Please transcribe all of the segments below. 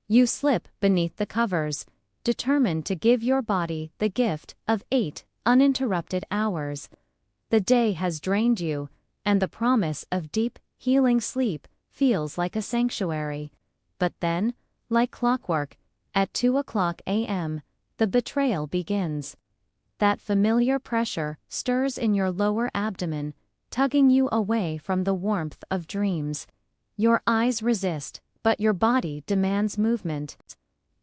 You slip beneath the covers, determined to give your body the gift of 8 uninterrupted hours. The day has drained you, and the promise of deep, healing sleep feels like a sanctuary. But then, like clockwork, at 2 a.m., the betrayal begins. That familiar pressure stirs in your lower abdomen, tugging you away from the warmth of dreams. Your eyes resist, but your body demands movement.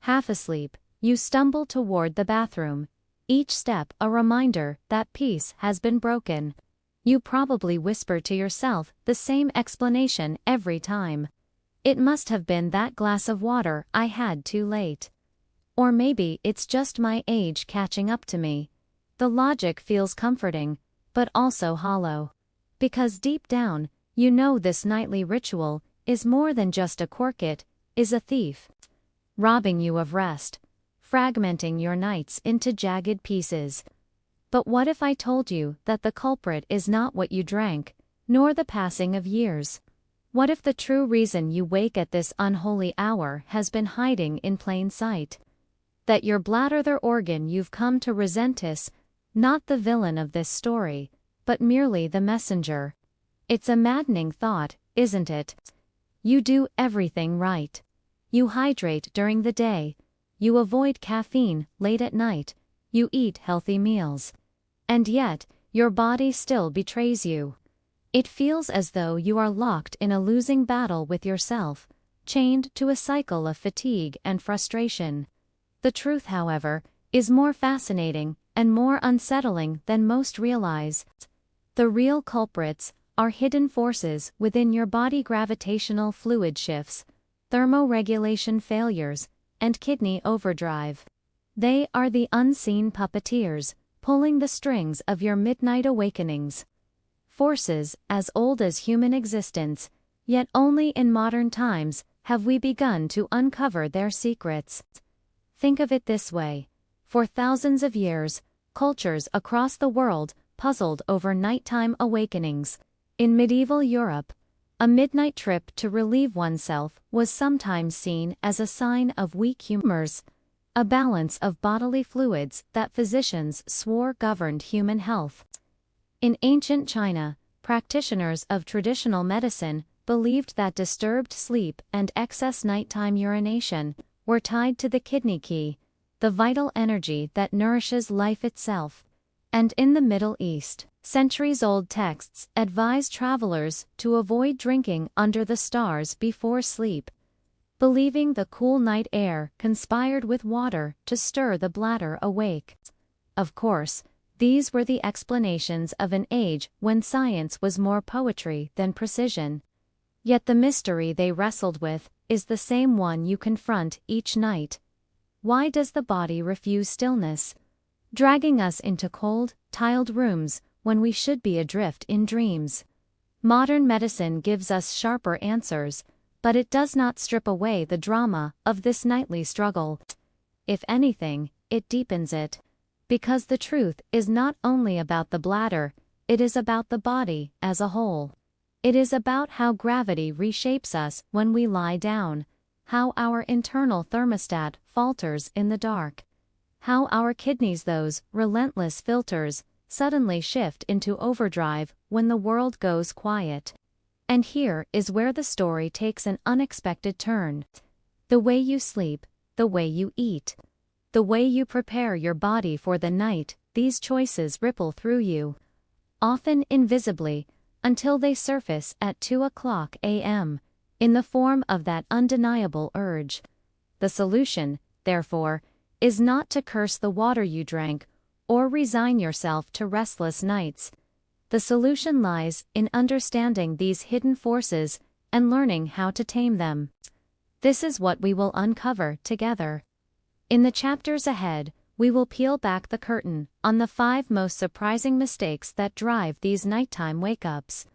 Half asleep, you stumble toward the bathroom, each step a reminder that peace has been broken. You probably whisper to yourself the same explanation every time. It must have been that glass of water I had too late. Or maybe it's just my age catching up to me. The logic feels comforting, but also hollow. Because deep down, you know this nightly ritual is more than just a quirk, it is a thief. Robbing you of rest, fragmenting your nights into jagged pieces. But what if I told you that the culprit is not what you drank, nor the passing of years? What if the true reason you wake at this unholy hour has been hiding in plain sight? That your bladder, the organ you've come to resent, is not the villain of this story, but merely the messenger. It's a maddening thought, isn't it? You do everything right. You hydrate during the day. You avoid caffeine late at night. You eat healthy meals. And yet, your body still betrays you. It feels as though you are locked in a losing battle with yourself, chained to a cycle of fatigue and frustration. The truth, however, is more fascinating and more unsettling than most realize. The real culprits are hidden forces within your body: gravitational fluid shifts, thermoregulation failures, and kidney overdrive. They are the unseen puppeteers, pulling the strings of your midnight awakenings. Forces as old as human existence, yet only in modern times have we begun to uncover their secrets. Think of it this way. For thousands of years, cultures across the world puzzled over nighttime awakenings. In medieval Europe, a midnight trip to relieve oneself was sometimes seen as a sign of weak humors, a balance of bodily fluids that physicians swore governed human health. In ancient China, practitioners of traditional medicine believed that disturbed sleep and excess nighttime urination were tied to the kidney key, the vital energy that nourishes life itself. And in the Middle East, centuries-old texts advise travelers to avoid drinking under the stars before sleep, believing the cool night air conspired with water to stir the bladder awake. Of course, these were the explanations of an age when science was more poetry than precision. Yet the mystery they wrestled with is the same one you confront each night. Why does the body refuse stillness, dragging us into cold, tiled rooms when we should be adrift in dreams? Modern medicine gives us sharper answers, but it does not strip away the drama of this nightly struggle. If anything, it deepens it. Because the truth is not only about the bladder, it is about the body as a whole. It is about how gravity reshapes us when we lie down, how our internal thermostat falters in the dark, how our kidneys, those relentless filters, suddenly shift into overdrive when the world goes quiet. And here is where the story takes an unexpected turn. The way you sleep, the way you eat, the way you prepare your body for the night, these choices ripple through you, often invisibly, until they surface at 2 a.m., in the form of that undeniable urge. The solution, therefore, is not to curse the water you drank, or resign yourself to restless nights. The solution lies in understanding these hidden forces and learning how to tame them. This is what we will uncover together. In the chapters ahead, we will peel back the curtain on the 5 most surprising mistakes that drive these nighttime wake-ups.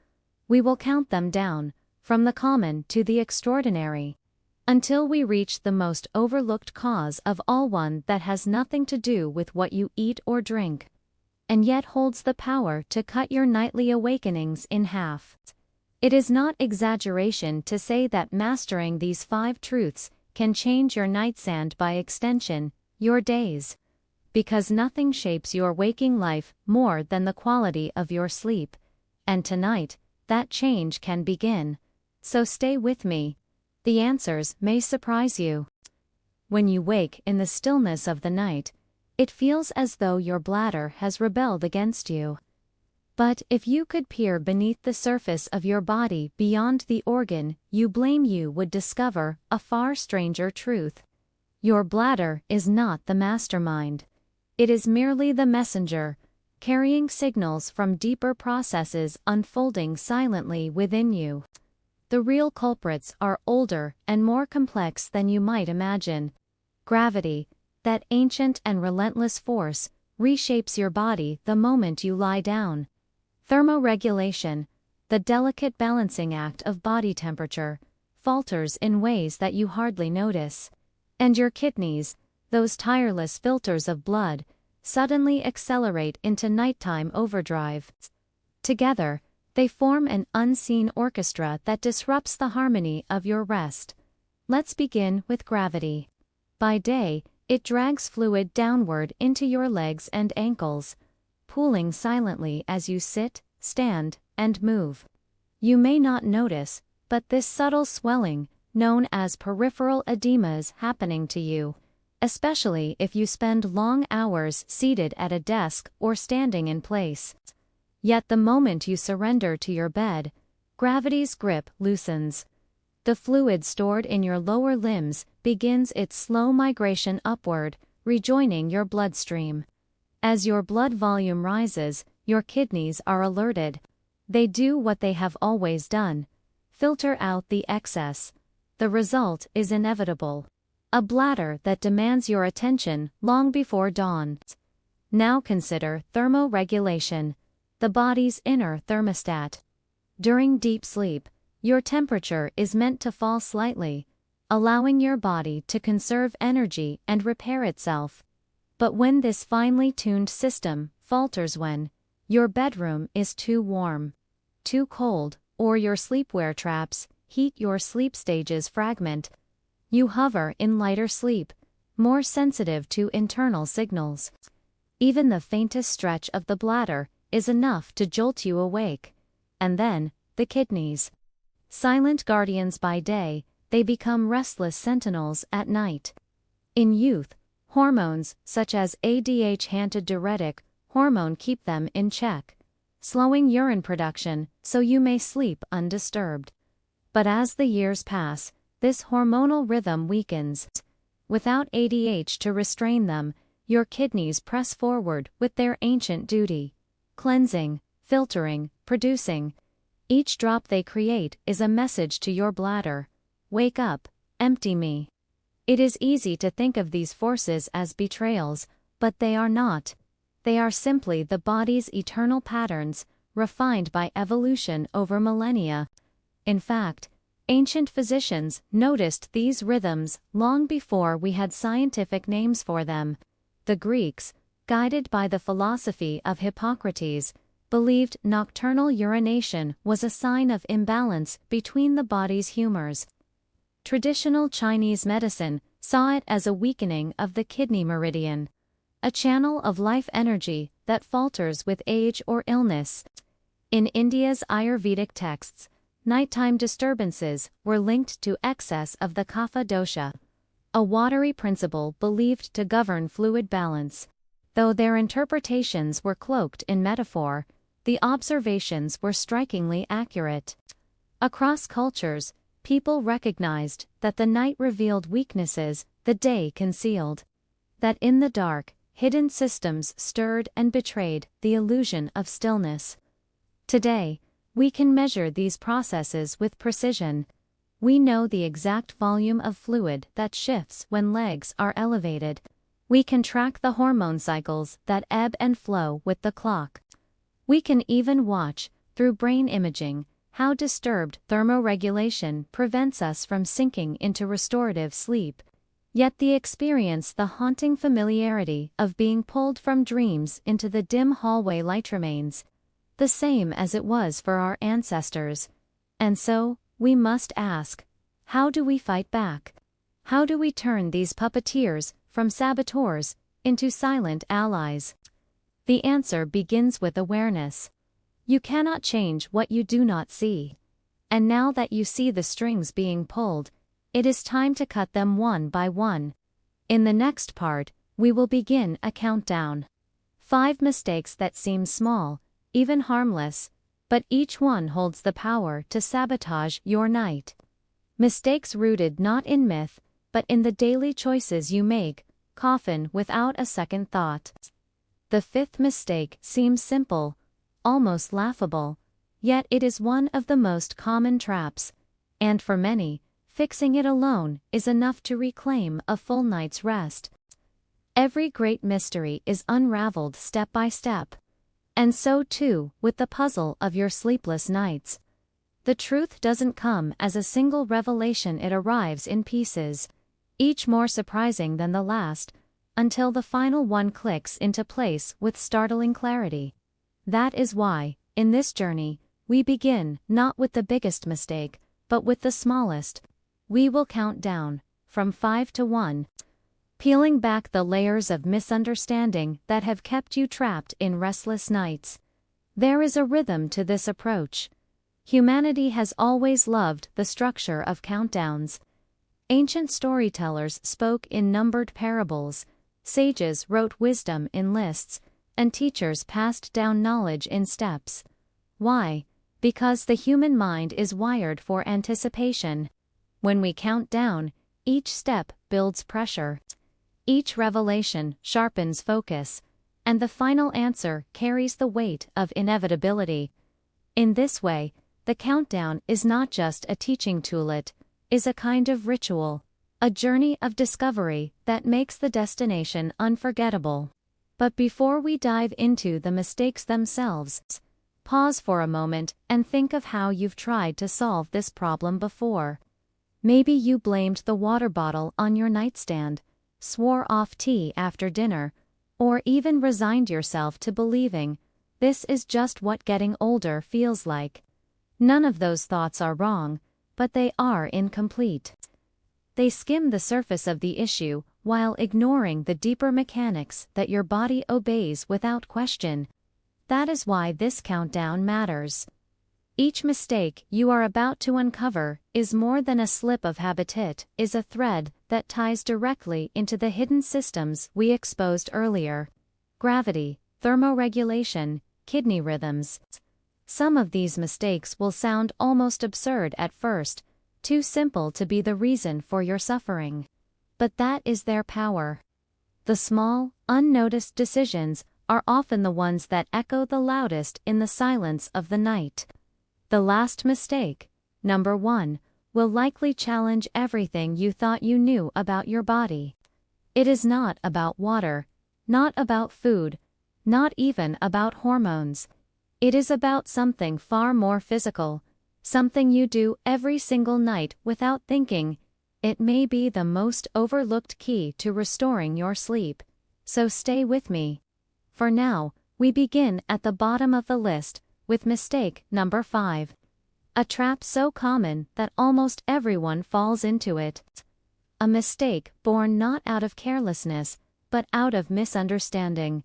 We will count them down, from the common to the extraordinary, until we reach the most overlooked cause of all, one that has nothing to do with what you eat or drink, and yet holds the power to cut your nightly awakenings in half. It is not exaggeration to say that mastering these 5 truths can change your nightstand by extension, your days. Because nothing shapes your waking life more than the quality of your sleep. And tonight, that change can begin. So stay with me. The answers may surprise you. When you wake in the stillness of the night, it feels as though your bladder has rebelled against you. But if you could peer beneath the surface of your body beyond the organ you blame, you would discover a far stranger truth. Your bladder is not the mastermind. It is merely the messenger, carrying signals from deeper processes unfolding silently within you. The real culprits are older and more complex than you might imagine. Gravity, that ancient and relentless force, reshapes your body the moment you lie down. Thermoregulation, the delicate balancing act of body temperature, falters in ways that you hardly notice. And your kidneys, those tireless filters of blood, suddenly accelerate into nighttime overdrive. Together, they form an unseen orchestra that disrupts the harmony of your rest. Let's begin with gravity. By day, it drags fluid downward into your legs and ankles, pooling silently as you sit, stand, and move. You may not notice, but this subtle swelling, known as peripheral edema, is happening to you, especially if you spend long hours seated at a desk or standing in place. Yet the moment you surrender to your bed, gravity's grip loosens. The fluid stored in your lower limbs begins its slow migration upward, rejoining your bloodstream. As your blood volume rises, your kidneys are alerted. They do what they have always done: filter out the excess. The result is inevitable: a bladder that demands your attention long before dawn. Now consider thermoregulation, the body's inner thermostat. During deep sleep, your temperature is meant to fall slightly, allowing your body to conserve energy and repair itself. But when this finely tuned system falters, when your bedroom is too warm, too cold, or your sleepwear traps heat your sleep stages fragment, you hover in lighter sleep, more sensitive to internal signals. Even the faintest stretch of the bladder is enough to jolt you awake. And then, the kidneys. Silent guardians by day, they become restless sentinels at night. In youth, hormones such as ADH-diuretic hormone keep them in check, slowing urine production so you may sleep undisturbed. But as the years pass, this hormonal rhythm weakens. Without ADH to restrain them, your kidneys press forward with their ancient duty: cleansing, filtering, producing. Each drop they create is a message to your bladder: wake up, empty me. It is easy to think of these forces as betrayals, but they are not. They are simply the body's eternal patterns, refined by evolution over millennia. In fact, ancient physicians noticed these rhythms long before we had scientific names for them. The Greeks, guided by the philosophy of Hippocrates, believed nocturnal urination was a sign of imbalance between the body's humors. Traditional Chinese medicine saw it as a weakening of the kidney meridian, a channel of life energy that falters with age or illness. In India's Ayurvedic texts, nighttime disturbances were linked to excess of the kapha dosha, a watery principle believed to govern fluid balance. Though their interpretations were cloaked in metaphor, the observations were strikingly accurate. Across cultures, people recognized that the night revealed weaknesses the day concealed. That in the dark, hidden systems stirred and betrayed the illusion of stillness. Today, we can measure these processes with precision. We know the exact volume of fluid that shifts when legs are elevated. We can track the hormone cycles that ebb and flow with the clock. We can even watch, through brain imaging, how disturbed thermoregulation prevents us from sinking into restorative sleep. Yet they experience the haunting familiarity of being pulled from dreams into the dim hallway light remains, the same as it was for our ancestors. And so, we must ask, how do we fight back? How do we turn these puppeteers from saboteurs into silent allies? The answer begins with awareness. You cannot change what you do not see. And now that you see the strings being pulled, it is time to cut them one by one. In the next part, we will begin a countdown. 5 mistakes that seem small, even harmless, but each one holds the power to sabotage your night. Mistakes rooted not in myth, but in the daily choices you make, often without a second thought. The 5th mistake seems simple, almost laughable, yet it is one of the most common traps, and for many, fixing it alone is enough to reclaim a full night's rest. Every great mystery is unraveled step by step. And so too with the puzzle of your sleepless nights. The truth doesn't come as a single revelation, it arrives in pieces, each more surprising than the last, until the final one clicks into place with startling clarity. That is why, in this journey, we begin not with the biggest mistake, but with the smallest. We will count down, from 5 to 1. Peeling back the layers of misunderstanding that have kept you trapped in restless nights. There is a rhythm to this approach. Humanity has always loved the structure of countdowns. Ancient storytellers spoke in numbered parables, sages wrote wisdom in lists, and teachers passed down knowledge in steps. Why? Because the human mind is wired for anticipation. When we count down, each step builds pressure. Each revelation sharpens focus, and the final answer carries the weight of inevitability. In this way, the countdown is not just a teaching tool, it is a kind of ritual, a journey of discovery that makes the destination unforgettable. But before we dive into the mistakes themselves, pause for a moment and think of how you've tried to solve this problem before. Maybe you blamed the water bottle on your nightstand, swore off tea after dinner, or even resigned yourself to believing this is just what getting older feels like. None of those thoughts are wrong, but they are incomplete. They skim the surface of the issue while ignoring the deeper mechanics that your body obeys without question. That is why this countdown matters. Each mistake you are about to uncover is more than a slip of habit, it is a thread that ties directly into the hidden systems we exposed earlier. Gravity, thermoregulation, kidney rhythms. Some of these mistakes will sound almost absurd at first, too simple to be the reason for your suffering. But that is their power. The small, unnoticed decisions are often the ones that echo the loudest in the silence of the night. The last mistake, number 1, will likely challenge everything you thought you knew about your body. It is not about water, not about food, not even about hormones. It is about something far more physical, something you do every single night without thinking. It may be the most overlooked key to restoring your sleep. So stay with me. For now, we begin at the bottom of the list, with mistake number 5. A trap so common that almost everyone falls into it. A mistake born not out of carelessness, but out of misunderstanding.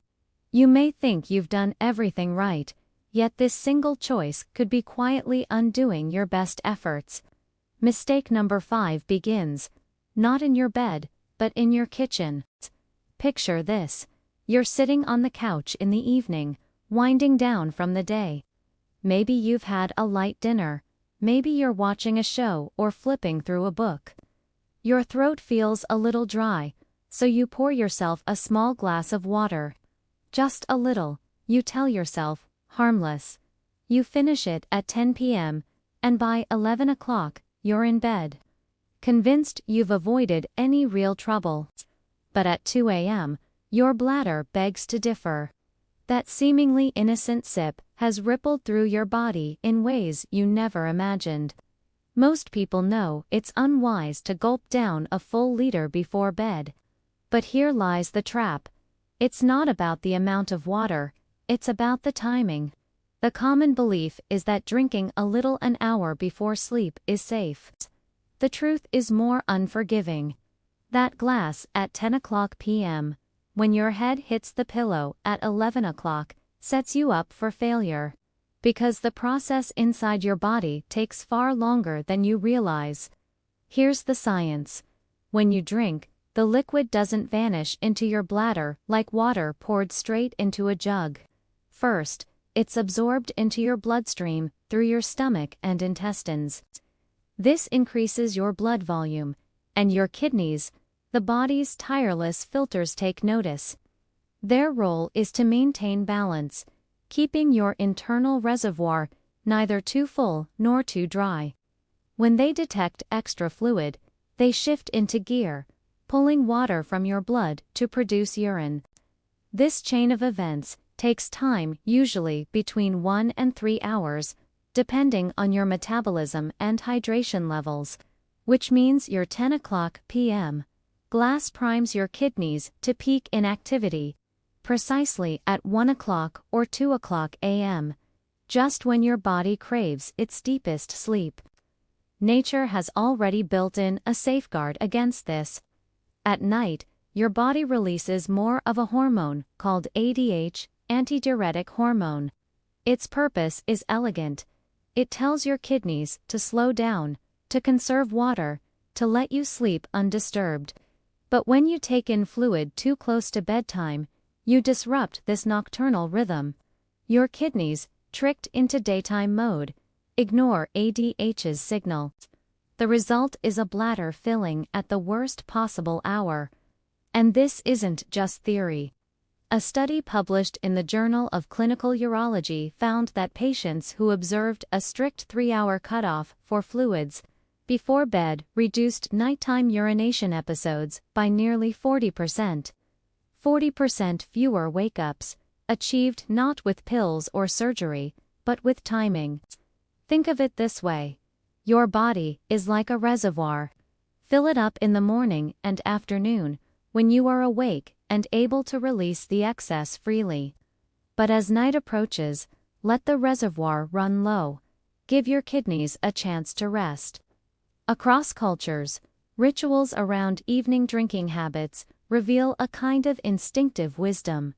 You may think you've done everything right, yet this single choice could be quietly undoing your best efforts. Mistake number 5 begins, not in your bed, but in your kitchen. Picture this. You're sitting on the couch in the evening, winding down from the day. Maybe you've had a light dinner, maybe you're watching a show or flipping through a book. Your throat feels a little dry, so you pour yourself a small glass of water. Just a little, you tell yourself, harmless. You finish it at 10 p.m., and by 11 o'clock, you're in bed. Convinced you've avoided any real trouble. But at 2 a.m., your bladder begs to differ. That seemingly innocent sip has rippled through your body in ways you never imagined. Most people know it's unwise to gulp down a full liter before bed. But here lies the trap. It's not about the amount of water, it's about the timing. The common belief is that drinking a little an hour before sleep is safe. The truth is more unforgiving. That glass at 10 o'clock p.m., when your head hits the pillow at 11 o'clock, sets you up for failure. Because the process inside your body takes far longer than you realize. Here's the science. When you drink, the liquid doesn't vanish into your bladder like water poured straight into a jug. First, it's absorbed into your bloodstream through your stomach and intestines. This increases your blood volume, and your kidneys, the body's tireless filters, take notice. Their role is to maintain balance, keeping your internal reservoir neither too full nor too dry. When they detect extra fluid, they shift into gear, pulling water from your blood to produce urine. This chain of events takes time, usually between 1 and 3 hours, depending on your metabolism and hydration levels, which means your 10 o'clock p.m. glass primes your kidneys to peak in activity, precisely at 1 o'clock or 2 o'clock a.m., just when your body craves its deepest sleep. Nature has already built in a safeguard against this. At night, your body releases more of a hormone called ADH, antidiuretic hormone. Its purpose is elegant. It tells your kidneys to slow down, to conserve water, to let you sleep undisturbed. But when you take in fluid too close to bedtime, you disrupt this nocturnal rhythm. Your kidneys, tricked into daytime mode, ignore ADH's signal. The result is a bladder filling at the worst possible hour. And this isn't just theory. A study published in the Journal of Clinical Urology found that patients who observed a strict 3-hour cutoff for fluids before bed reduced nighttime urination episodes by nearly 40%. 40% fewer wake-ups, achieved not with pills or surgery, but with timing. Think of it this way. Your body is like a reservoir. Fill it up in the morning and afternoon, when you are awake and able to release the excess freely. But as night approaches, let the reservoir run low. Give your kidneys a chance to rest. Across cultures, rituals around evening drinking habits reveal a kind of instinctive wisdom.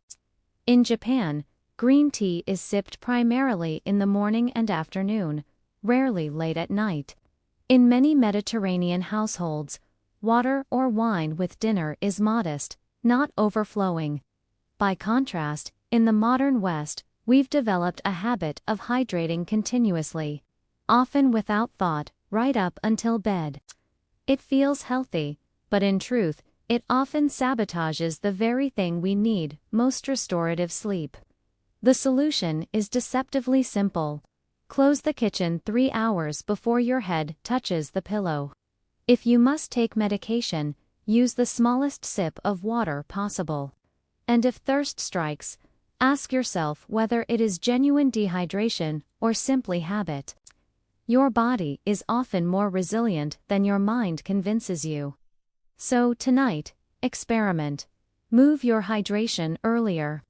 In Japan, green tea is sipped primarily in the morning and afternoon, rarely late at night. In many Mediterranean households, water or wine with dinner is modest, not overflowing. By contrast, in the modern West, we've developed a habit of hydrating continuously, often without thought, right up until bed. It feels healthy, but in truth, it often sabotages the very thing we need most: restorative sleep. The solution is deceptively simple. Close the kitchen 3 hours before your head touches the pillow. If you must take medication, use the smallest sip of water possible. And if thirst strikes, ask yourself whether it is genuine dehydration or simply habit. Your body is often more resilient than your mind convinces you. So tonight, experiment. Move your hydration earlier.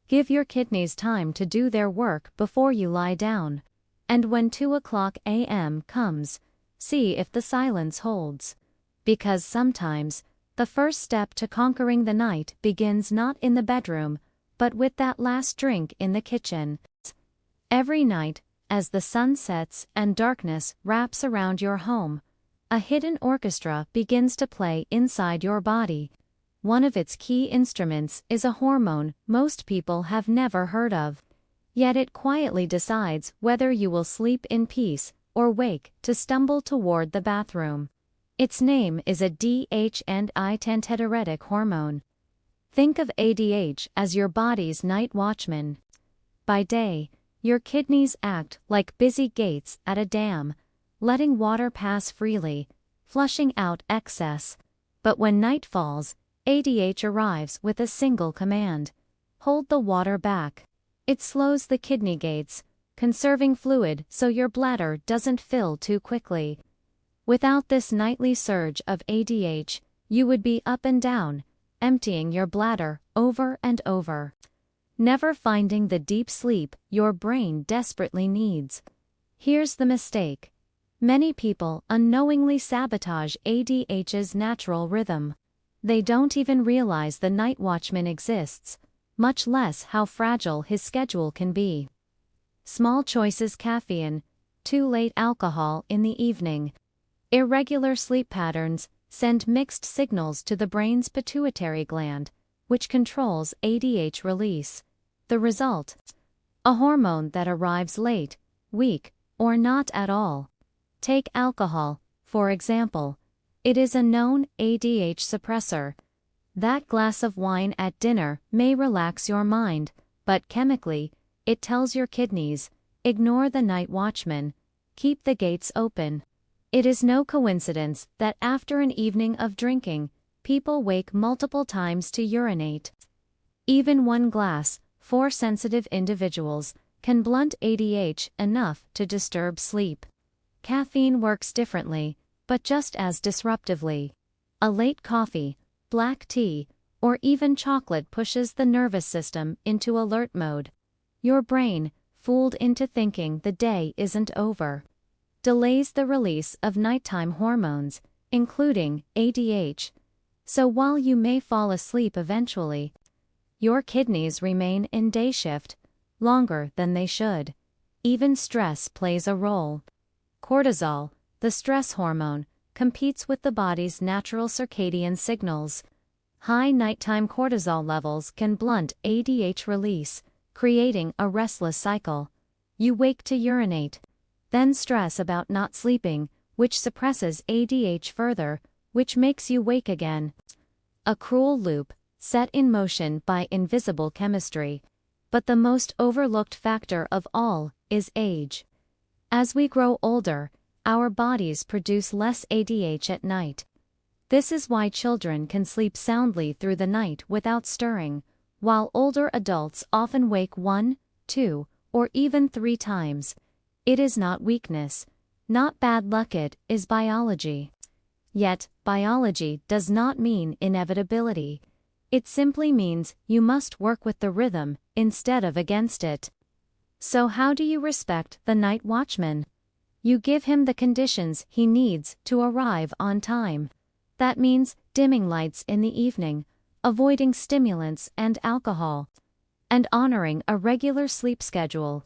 Give your kidneys time to do their work before you lie down. And when 2 o'clock a.m. comes, see if the silence holds. Because sometimes, the first step to conquering the night begins not in the bedroom, but with that last drink in the kitchen. Every night, as the sun sets and darkness wraps around your home, a hidden orchestra begins to play inside your body. One of its key instruments is a hormone most people have never heard of. Yet it quietly decides whether you will sleep in peace or wake to stumble toward the bathroom. Its name is a DH and antidiuretic hormone. Think of ADH as your body's night watchman. By day, your kidneys act like busy gates at a dam, letting water pass freely, flushing out excess. But when night falls, ADH arrives with a single command: hold the water back. It slows the kidney gates, conserving fluid so your bladder doesn't fill too quickly. Without this nightly surge of ADH, you would be up and down, emptying your bladder over and over, never finding the deep sleep your brain desperately needs. Here's the mistake. Many people unknowingly sabotage ADH's natural rhythm. They don't even realize the night watchman exists, much less how fragile his schedule can be. Small choices: caffeine, too late alcohol in the evening. Irregular sleep patterns send mixed signals to the brain's pituitary gland, which controls ADH release. The result? A hormone that arrives late, weak, or not at all. Take alcohol, for example. It is a known ADH suppressor. That glass of wine at dinner may relax your mind, but chemically, it tells your kidneys, ignore the night watchman, keep the gates open. It is no coincidence that after an evening of drinking, people wake multiple times to urinate. Even one glass, for sensitive individuals, can blunt ADH enough to disturb sleep. Caffeine works differently, but just as disruptively. A late coffee, black tea, or even chocolate pushes the nervous system into alert mode. Your brain, fooled into thinking the day isn't over, delays the release of nighttime hormones, including ADH. So while you may fall asleep eventually, your kidneys remain in day shift longer than they should. Even stress plays a role. Cortisol, the stress hormone, competes with the body's natural circadian signals. High nighttime cortisol levels can blunt ADH release, creating a restless cycle. You wake to urinate, then stress about not sleeping, which suppresses ADH further, which makes you wake again. A cruel loop, set in motion by invisible chemistry. But the most overlooked factor of all is age. As we grow older, our bodies produce less ADH at night. This is why children can sleep soundly through the night without stirring, while older adults often wake 1, 2, or even 3 times. It is not weakness, not bad luck, it is biology. Yet, biology does not mean inevitability. It simply means you must work with the rhythm instead of against it. So how do you respect the night watchman? You give him the conditions he needs to arrive on time. That means dimming lights in the evening, avoiding stimulants and alcohol, and honoring a regular sleep schedule.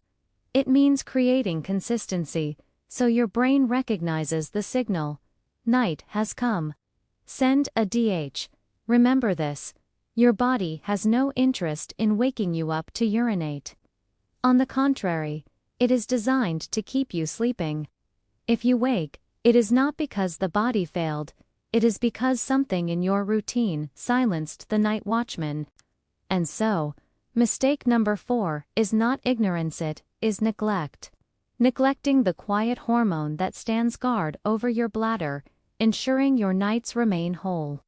It means creating consistency, so your brain recognizes the signal. Night has come. Send a DH. Remember this. Your body has no interest in waking you up to urinate. On the contrary, it is designed to keep you sleeping. If you wake, it is not because the body failed, it is because something in your routine silenced the night watchman. And so, mistake number 4 is not ignorance, it is neglect. Neglecting the quiet hormone that stands guard over your bladder, ensuring your nights remain whole.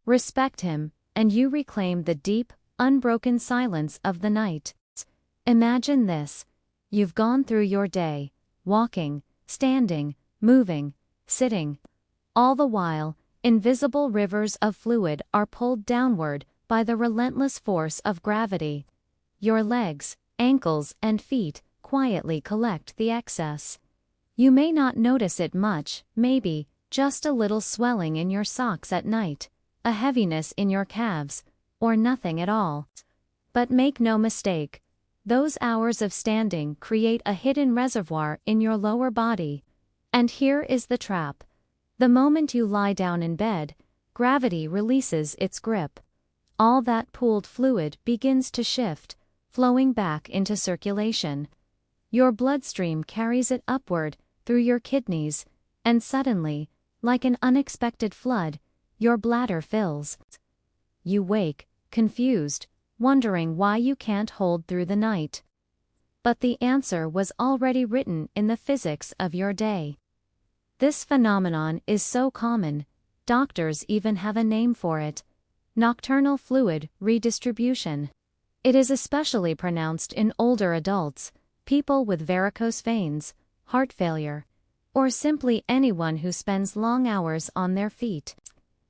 Respect him, and you reclaim the deep, unbroken silence of the night. Imagine this. You've gone through your day, walking, standing, moving, sitting. All the while, invisible rivers of fluid are pulled downward by the relentless force of gravity. Your legs, ankles, and feet quietly collect the excess. You may not notice it much, maybe just a little swelling in your socks at night, a heaviness in your calves, or nothing at all. But make no mistake, those hours of standing create a hidden reservoir in your lower body. And here is the trap. The moment you lie down in bed, gravity releases its grip. All that pooled fluid begins to shift, flowing back into circulation. Your bloodstream carries it upward through your kidneys, and suddenly, like an unexpected flood, your bladder fills. You wake, confused, wondering why you can't hold through the night. But the answer was already written in the physics of your day. This phenomenon is so common, doctors even have a name for it: nocturnal fluid redistribution. It is especially pronounced in older adults, people with varicose veins, heart failure, or simply anyone who spends long hours on their feet.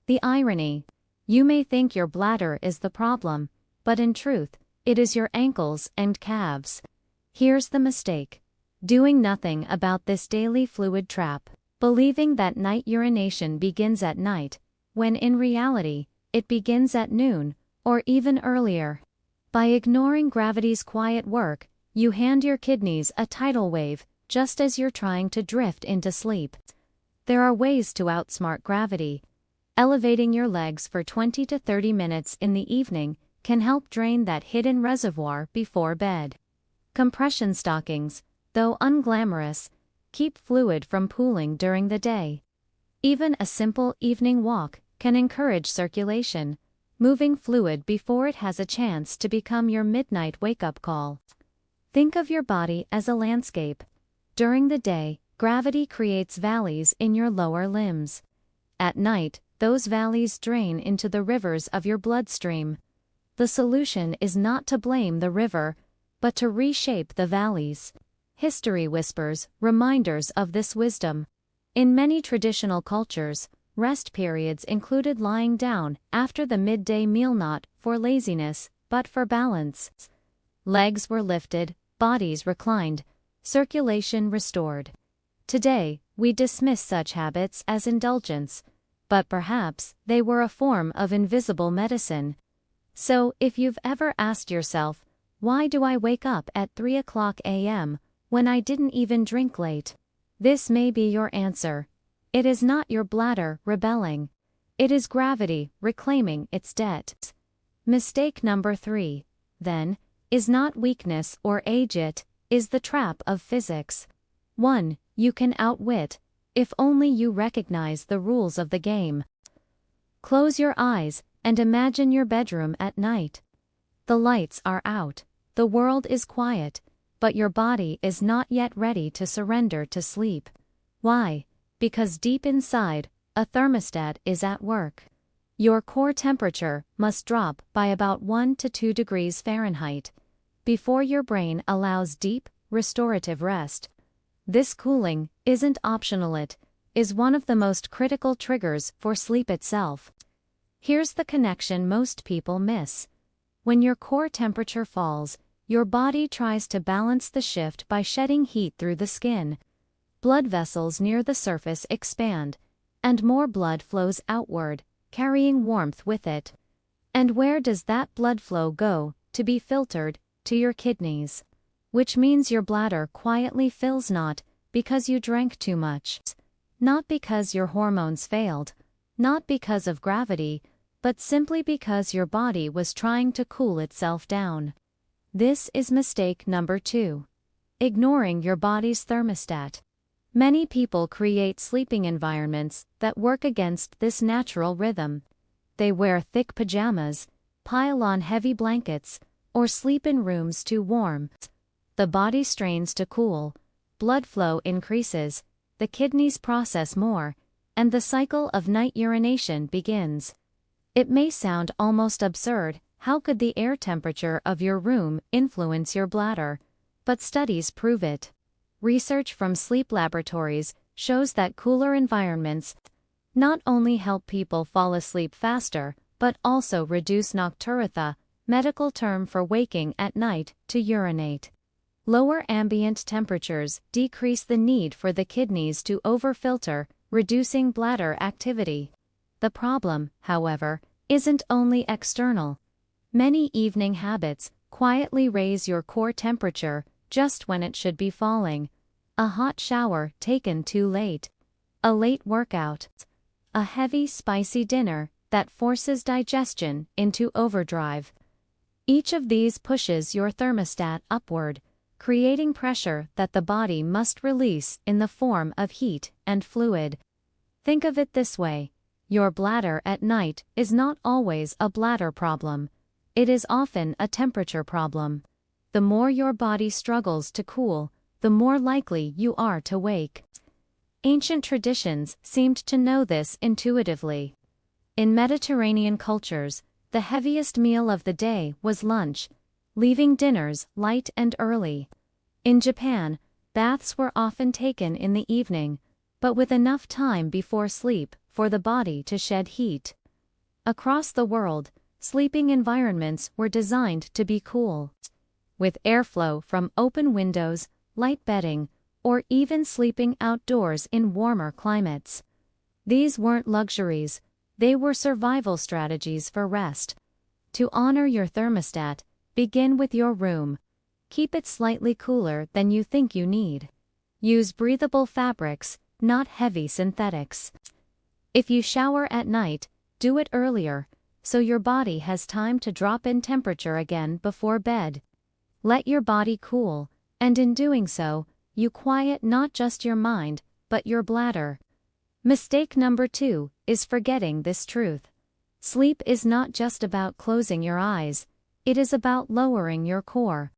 The irony: you may think your bladder is the problem, but in truth, it is your ankles and calves. Here's the mistake: doing nothing about this daily fluid trap, believing that night urination begins at night, when in reality, it begins at noon, or even earlier. By ignoring gravity's quiet work, you hand your kidneys a tidal wave, just as you're trying to drift into sleep. There are ways to outsmart gravity. Elevating your legs for 20 to 30 minutes in the evening can help drain that hidden reservoir before bed. Compression stockings, though unglamorous, keep fluid from pooling during the day. Even a simple evening walk can encourage circulation, moving fluid before it has a chance to become your midnight wake-up call. Think of your body as a landscape. During the day, gravity creates valleys in your lower limbs. At night, those valleys drain into the rivers of your bloodstream. The solution is not to blame the river, but to reshape the valleys. History whispers reminders of this wisdom. In many traditional cultures, rest periods included lying down after the midday meal, not for laziness, but for balance. Legs were lifted, bodies reclined, circulation restored. Today, we dismiss such habits as indulgence, but perhaps they were a form of invisible medicine. So, if you've ever asked yourself, why do I wake up at 3 o'clock a.m. when I didn't even drink late? This may be your answer. It is not your bladder rebelling. It is gravity reclaiming its debt. Mistake number 3, then, is not weakness or age, it is the trap of physics. 1. You can outwit, if only you recognize the rules of the game. Close your eyes and imagine your bedroom at night. The lights are out, the world is quiet, but your body is not yet ready to surrender to sleep. Why? Because deep inside, a thermostat is at work. Your core temperature must drop by about 1 to 2 degrees Fahrenheit before your brain allows deep, restorative rest. This cooling isn't optional, it is one of the most critical triggers for sleep itself. Here's the connection most people miss. When your core temperature falls, your body tries to balance the shift by shedding heat through the skin. Blood vessels near the surface expand, and more blood flows outward, carrying warmth with it. And where does that blood flow go? To be filtered to your kidneys. Which means your bladder quietly fills, not because you drank too much, not because your hormones failed, not because of gravity, but simply because your body was trying to cool itself down. This is mistake number 2. Ignoring your body's thermostat. Many people create sleeping environments that work against this natural rhythm. They wear thick pajamas, pile on heavy blankets, or sleep in rooms too warm. The body strains to cool, blood flow increases, the kidneys process more, and the cycle of night urination begins. It may sound almost absurd. How could the air temperature of your room influence your bladder? But studies prove it. Research from sleep laboratories shows that cooler environments not only help people fall asleep faster, but also reduce nocturia, the medical term for waking at night to urinate. Lower ambient temperatures decrease the need for the kidneys to overfilter, reducing bladder activity. The problem, however, isn't only external. Many evening habits quietly raise your core temperature just when it should be falling. A hot shower taken too late. A late workout. A heavy, spicy dinner that forces digestion into overdrive. Each of these pushes your thermostat upward, creating pressure that the body must release in the form of heat and fluid. Think of it this way. Your bladder at night is not always a bladder problem. It is often a temperature problem. The more your body struggles to cool, the more likely you are to wake. Ancient traditions seemed to know this intuitively. In Mediterranean cultures, the heaviest meal of the day was lunch, leaving dinners light and early. In Japan, baths were often taken in the evening, but with enough time before sleep for the body to shed heat. Across the world, sleeping environments were designed to be cool, with airflow from open windows, light bedding, or even sleeping outdoors in warmer climates. These weren't luxuries, They were survival strategies for rest. To honor your thermostat, begin with your room. Keep it slightly cooler than you think you need. Use breathable fabrics, not heavy synthetics. If you shower at night, do it earlier, so your body has time to drop in temperature again before bed. Let your body cool, and in doing so, you quiet not just your mind, but your bladder. Mistake number 2 is forgetting this truth. Sleep is not just about closing your eyes, it is about lowering your core.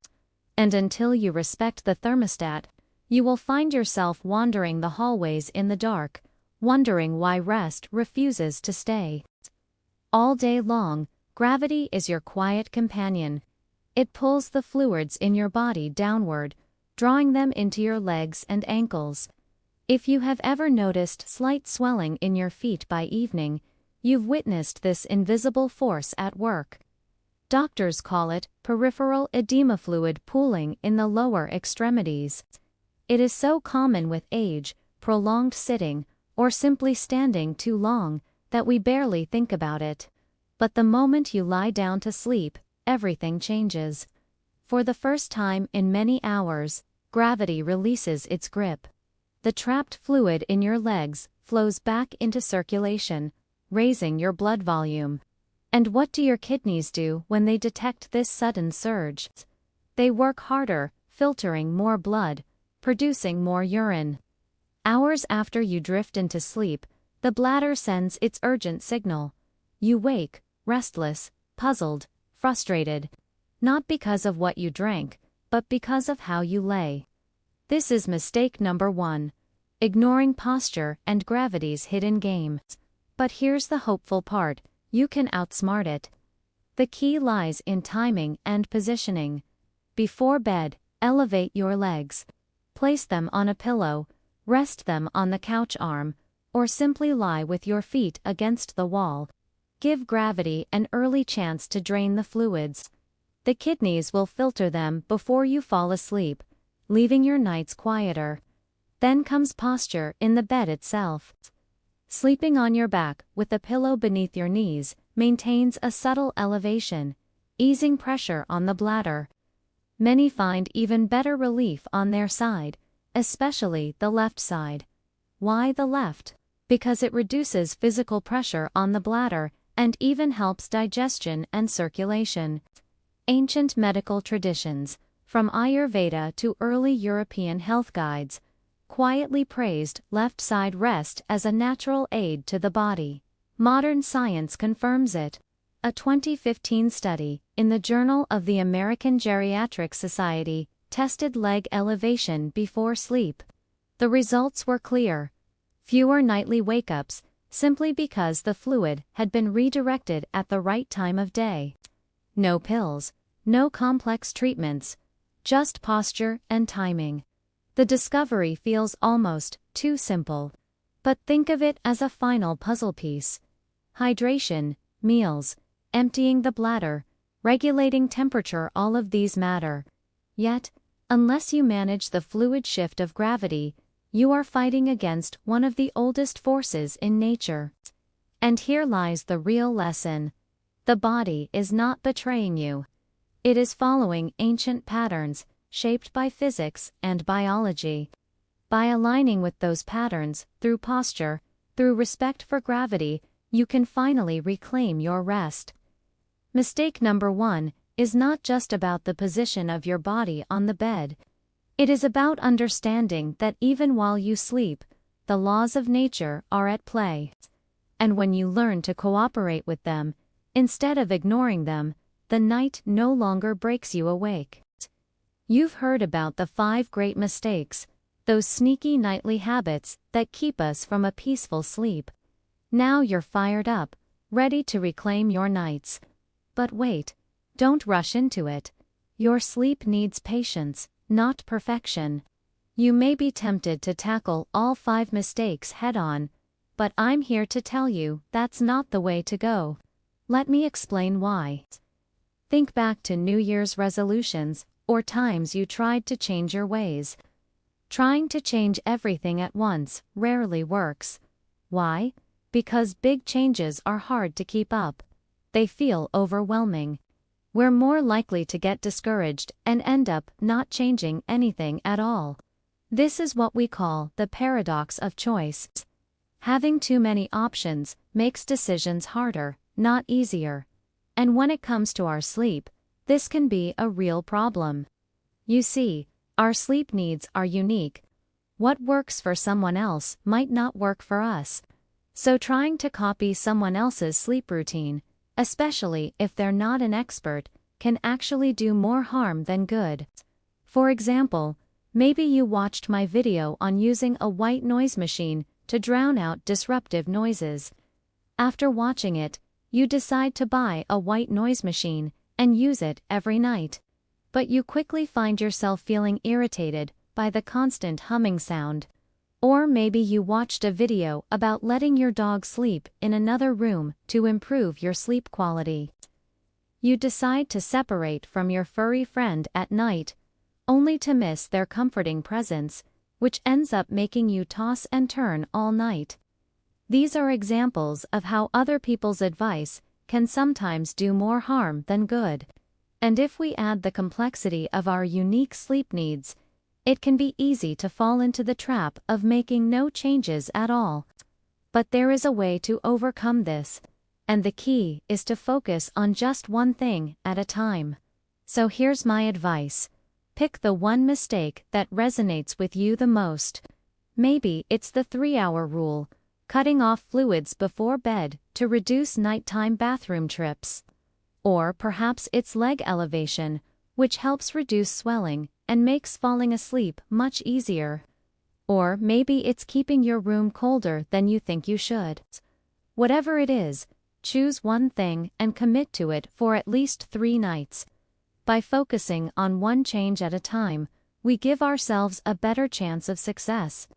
And until you respect the thermostat, you will find yourself wandering the hallways in the dark, wondering why rest refuses to stay. All day long, gravity is your quiet companion. It pulls the fluids in your body downward, drawing them into your legs and ankles. If you have ever noticed slight swelling in your feet by evening, you've witnessed this invisible force at work. Doctors call it peripheral edema, fluid pooling in the lower extremities. It is so common with age, prolonged sitting, or simply standing too long, that we barely think about it. But the moment you lie down to sleep, everything changes. For the first time in many hours, gravity releases its grip. The trapped fluid in your legs flows back into circulation, raising your blood volume. And what do your kidneys do when they detect this sudden surge? They work harder, filtering more blood, producing more urine. Hours after you drift into sleep, the bladder sends its urgent signal. You wake, restless, puzzled, frustrated. Not because of what you drank, but because of how you lay. This is mistake number 1. Ignoring posture and gravity's hidden game. But here's the hopeful part, you can outsmart it. The key lies in timing and positioning. Before bed, elevate your legs. Place them on a pillow, rest them on the couch arm, or simply lie with your feet against the wall. Give gravity an early chance to drain the fluids. The kidneys will filter them before you fall asleep, leaving your nights quieter. Then comes posture in the bed itself. Sleeping on your back with a pillow beneath your knees maintains a subtle elevation, easing pressure on the bladder. Many find even better relief on their side, especially the left side. Why the left? Because it reduces physical pressure on the bladder and even helps digestion and circulation. Ancient medical traditions, from Ayurveda to early European health guides, quietly praised left side rest as a natural aid to the body. Modern science confirms it. A 2015 study in the Journal of the American Geriatric Society tested leg elevation before sleep. The results were clear. Fewer nightly wake-ups, simply because the fluid had been redirected at the right time of day. No pills, no complex treatments, just posture and timing. The discovery feels almost too simple. But think of it as a final puzzle piece. Hydration, meals, emptying the bladder, regulating temperature, all of these matter. Yet, unless you manage the fluid shift of gravity, you are fighting against one of the oldest forces in nature. And here lies the real lesson. The body is not betraying you. It is following ancient patterns, shaped by physics and biology. By aligning with those patterns, through posture, through respect for gravity, you can finally reclaim your rest. Mistake number 1 is not just about the position of your body on the bed. It is about understanding that even while you sleep, the laws of nature are at play. And when you learn to cooperate with them, instead of ignoring them, the night no longer breaks you awake. You've heard about the 5 great mistakes, those sneaky nightly habits that keep us from a peaceful sleep. Now you're fired up, ready to reclaim your nights. But wait, don't rush into it. Your sleep needs patience, not perfection. You may be tempted to tackle all 5 mistakes head-on, but I'm here to tell you that's not the way to go. Let me explain why. Think back to New Year's resolutions, or times you tried to change your ways. Trying to change everything at once rarely works. Why? because big changes are hard to keep up. They feel overwhelming. We're more likely to get discouraged and end up not changing anything at all. This is what we call the paradox of choice. Having too many options makes decisions harder, not easier. And when it comes to our sleep, this can be a real problem. You see, our sleep needs are unique. What works for someone else might not work for us. So trying to copy someone else's sleep routine, especially if they're not an expert, can actually do more harm than good. For example, maybe you watched my video on using a white noise machine to drown out disruptive noises. After watching it, you decide to buy a white noise machine and use it every night. But you quickly find yourself feeling irritated by the constant humming sound. Or maybe you watched a video about letting your dog sleep in another room to improve your sleep quality. You decide to separate from your furry friend at night, only to miss their comforting presence, which ends up making you toss and turn all night. These are examples of how other people's advice can sometimes do more harm than good. And if we add the complexity of our unique sleep needs, it can be easy to fall into the trap of making no changes at all. But there is a way to overcome this, and the key is to focus on just one thing at a time. So here's my advice. Pick the one mistake that resonates with you the most. Maybe it's the 3-hour rule, cutting off fluids before bed to reduce nighttime bathroom trips. Or perhaps it's leg elevation, which helps reduce swelling and makes falling asleep much easier. Or maybe it's keeping your room colder than you think you should. Whatever it is, choose one thing and commit to it for at least 3 nights. By focusing on one change at a time, we give ourselves a better chance of success.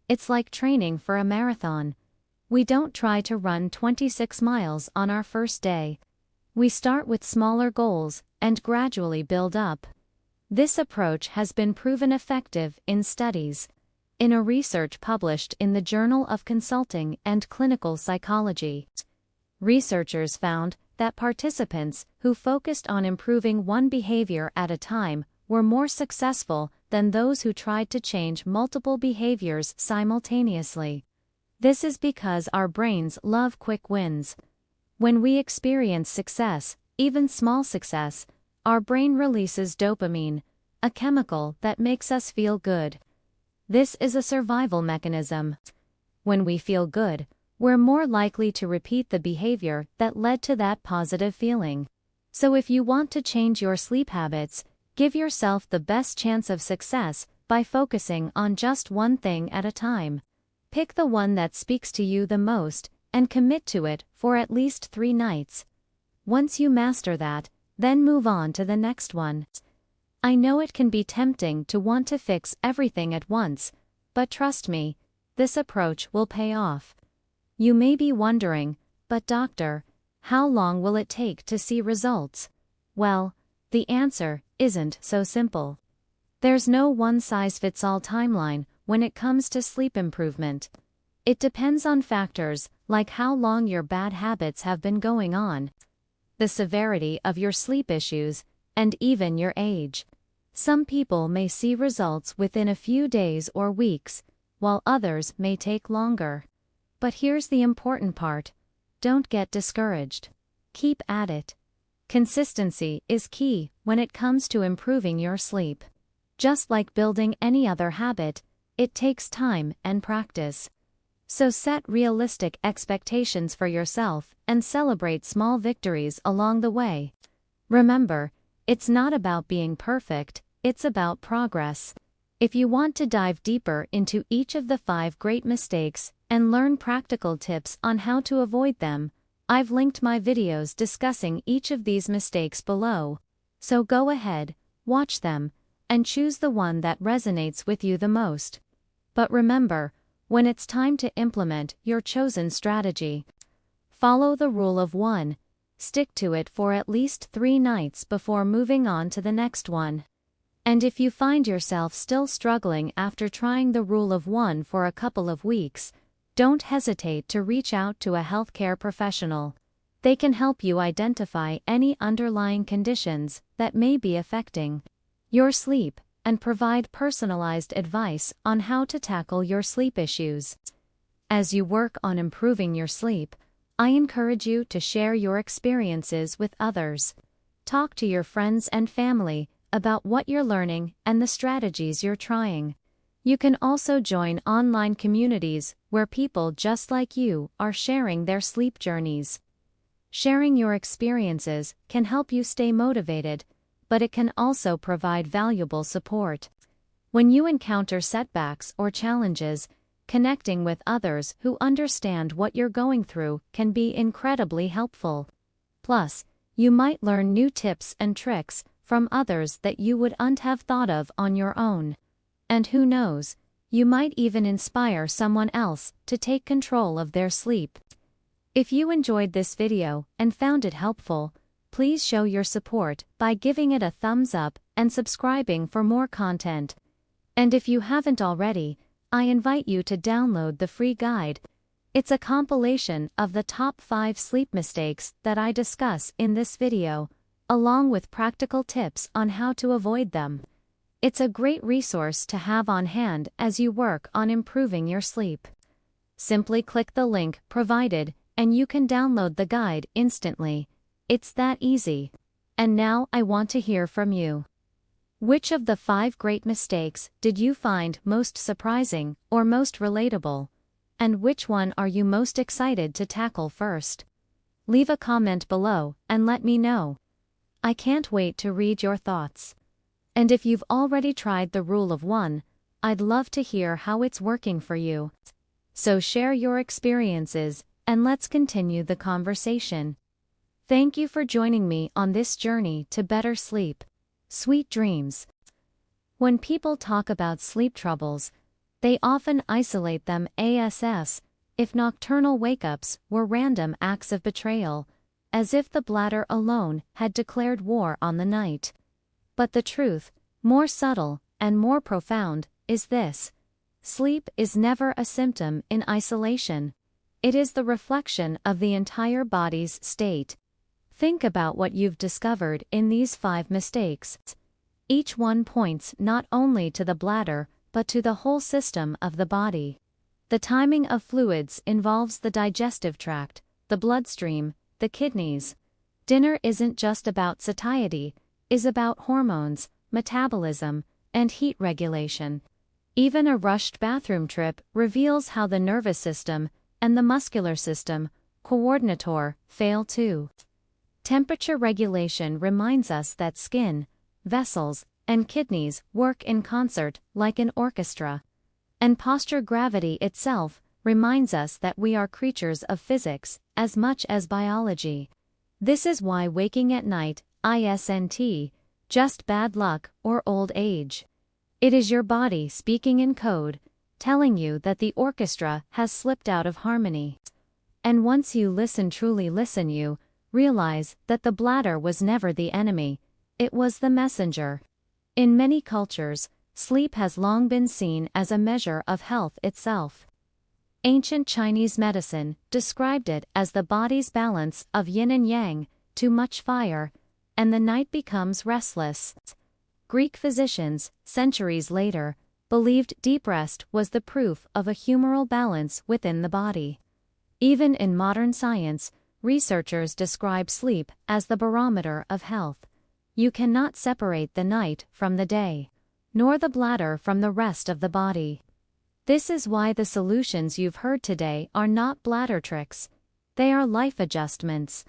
It's like training for a marathon. We don't try to run 26 miles on our first day. We start with smaller goals and gradually build up. This approach has been proven effective in studies. In a research published in the Journal of Consulting and Clinical Psychology, researchers found that participants who focused on improving one behavior at a time were more successful than those who tried to change multiple behaviors simultaneously. This is because our brains love quick wins. When we experience success, even small success, our brain releases dopamine, a chemical that makes us feel good. This is a survival mechanism. When we feel good, we're more likely to repeat the behavior that led to that positive feeling. So if you want to change your sleep habits, give yourself the best chance of success by focusing on just one thing at a time. Pick the one that speaks to you the most and commit to it for at least 3 nights. Once you master that, then move on to the next one. I know it can be tempting to want to fix everything at once, but trust me, this approach will pay off. You may be wondering, but doctor, how long will it take to see results? Well, the answer isn't so simple. There's no one-size-fits-all timeline when it comes to sleep improvement. It depends on factors like how long your bad habits have been going on, the severity of your sleep issues, and even your age. Some people may see results within a few days or weeks, while others may take longer. But here's the important part. Don't get discouraged. Keep at it. Consistency is key when it comes to improving your sleep. Just like building any other habit, it takes time and practice. So set realistic expectations for yourself and celebrate small victories along the way. Remember, it's not about being perfect, it's about progress. If you want to dive deeper into each of the 5 great mistakes and learn practical tips on how to avoid them, I've linked my videos discussing each of these mistakes below. So go ahead, watch them, and choose the one that resonates with you the most. But remember, when it's time to implement your chosen strategy, follow the rule of 1. Stick to it for at least 3 nights before moving on to the next one. And if you find yourself still struggling after trying the rule of 1 for a couple of weeks, don't hesitate to reach out to a healthcare professional. They can help you identify any underlying conditions that may be affecting your sleep and provide personalized advice on how to tackle your sleep issues. As you work on improving your sleep, I encourage you to share your experiences with others. Talk to your friends and family about what you're learning and the strategies you're trying. You can also join online communities where people just like you are sharing their sleep journeys. Sharing your experiences can help you stay motivated, but it can also provide valuable support. When you encounter setbacks or challenges, connecting with others who understand what you're going through can be incredibly helpful. Plus, you might learn new tips and tricks from others that you wouldn't have thought of on your own. And who knows, you might even inspire someone else to take control of their sleep. If you enjoyed this video and found it helpful, please show your support by giving it a thumbs up and subscribing for more content. And if you haven't already, I invite you to download the free guide. It's a compilation of the top 5 sleep mistakes that I discuss in this video, along with practical tips on how to avoid them. It's a great resource to have on hand as you work on improving your sleep. Simply click the link provided and you can download the guide instantly. It's that easy. And now I want to hear from you. Which of the 5 great mistakes did you find most surprising or most relatable? And which one are you most excited to tackle first? Leave a comment below and let me know. I can't wait to read your thoughts. And if you've already tried the rule of 1, I'd love to hear how it's working for you. So share your experiences and let's continue the conversation. Thank you for joining me on this journey to better sleep. Sweet dreams. When people talk about sleep troubles, they often isolate them as if nocturnal wake-ups were random acts of betrayal, as if the bladder alone had declared war on the night. But the truth, more subtle and more profound, is this: sleep is never a symptom in isolation. It is the reflection of the entire body's state. Think about what you've discovered in these 5 mistakes. Each one points not only to the bladder, but to the whole system of the body. The timing of fluids involves the digestive tract, the bloodstream, the kidneys. Dinner isn't just about satiety, it's about hormones, metabolism, and heat regulation. Even a rushed bathroom trip reveals how the nervous system and the muscular system, coordinator, fail too. Temperature regulation reminds us that skin, vessels, and kidneys work in concert like an orchestra. And posture gravity itself reminds us that we are creatures of physics as much as biology. This is why waking at night isn't just bad luck or old age. It is your body speaking in code, telling you that the orchestra has slipped out of harmony. And once you truly listen, you realize that the bladder was never the enemy, it was the messenger. In many cultures, sleep has long been seen as a measure of health itself. Ancient Chinese medicine described it as the body's balance of yin and yang, too much fire, and the night becomes restless. Greek physicians, centuries later, believed deep rest was the proof of a humoral balance within the body. Even in modern science, researchers describe sleep as the barometer of health. You cannot separate the night from the day, nor the bladder from the rest of the body. This is why the solutions you've heard today are not bladder tricks. They are life adjustments.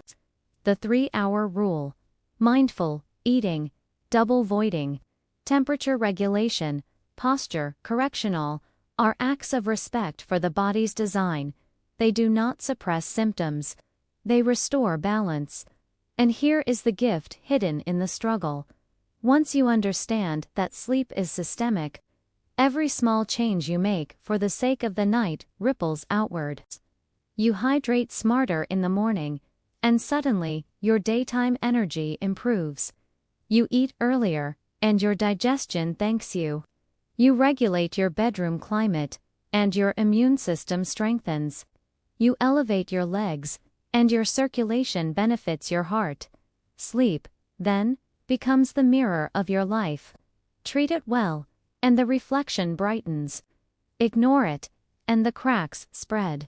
The 3-hour rule, mindful eating, double voiding, temperature regulation, posture correctional, are acts of respect for the body's design. They do not suppress symptoms. They restore balance. And here is the gift hidden in the struggle. Once you understand that sleep is systemic, every small change you make for the sake of the night ripples outward. You hydrate smarter in the morning, and suddenly, your daytime energy improves. You eat earlier, and your digestion thanks you. You regulate your bedroom climate, and your immune system strengthens. You elevate your legs, and your circulation benefits your heart. Sleep, then, becomes the mirror of your life. Treat it well, and the reflection brightens. Ignore it, and the cracks spread.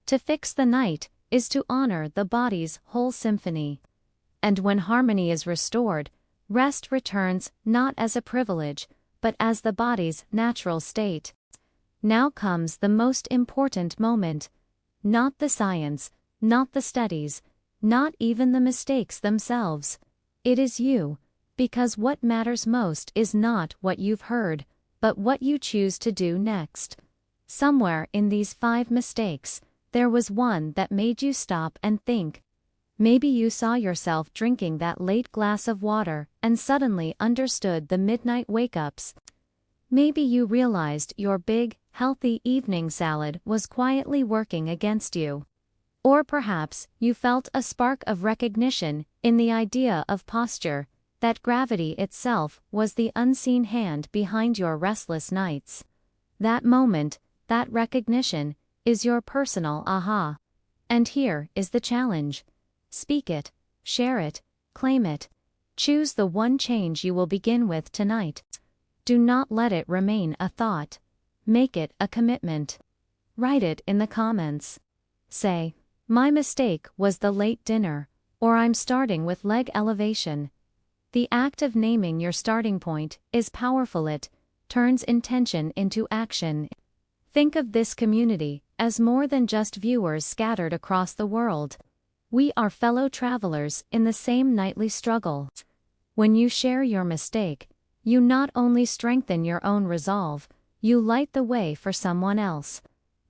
To fix the night is to honor the body's whole symphony. And when harmony is restored, rest returns not as a privilege, but as the body's natural state. Now comes the most important moment. Not the science, not the studies, not even the mistakes themselves. It is you, because what matters most is not what you've heard, but what you choose to do next. Somewhere in these 5 mistakes, there was one that made you stop and think. Maybe you saw yourself drinking that late glass of water and suddenly understood the midnight wake-ups. Maybe you realized your big, healthy evening salad was quietly working against you. Or perhaps you felt a spark of recognition in the idea of posture, that gravity itself was the unseen hand behind your restless nights. That moment, that recognition, is your personal aha. And here is the challenge. Speak it, share it, claim it. Choose the one change you will begin with tonight. Do not let it remain a thought. Make it a commitment. Write it in the comments. Say, my mistake was the late dinner, or I'm starting with leg elevation. The act of naming your starting point is powerful. It turns intention into action. Think of this community as more than just viewers scattered across the world. We are fellow travelers in the same nightly struggle. When you share your mistake, you not only strengthen your own resolve, you light the way for someone else.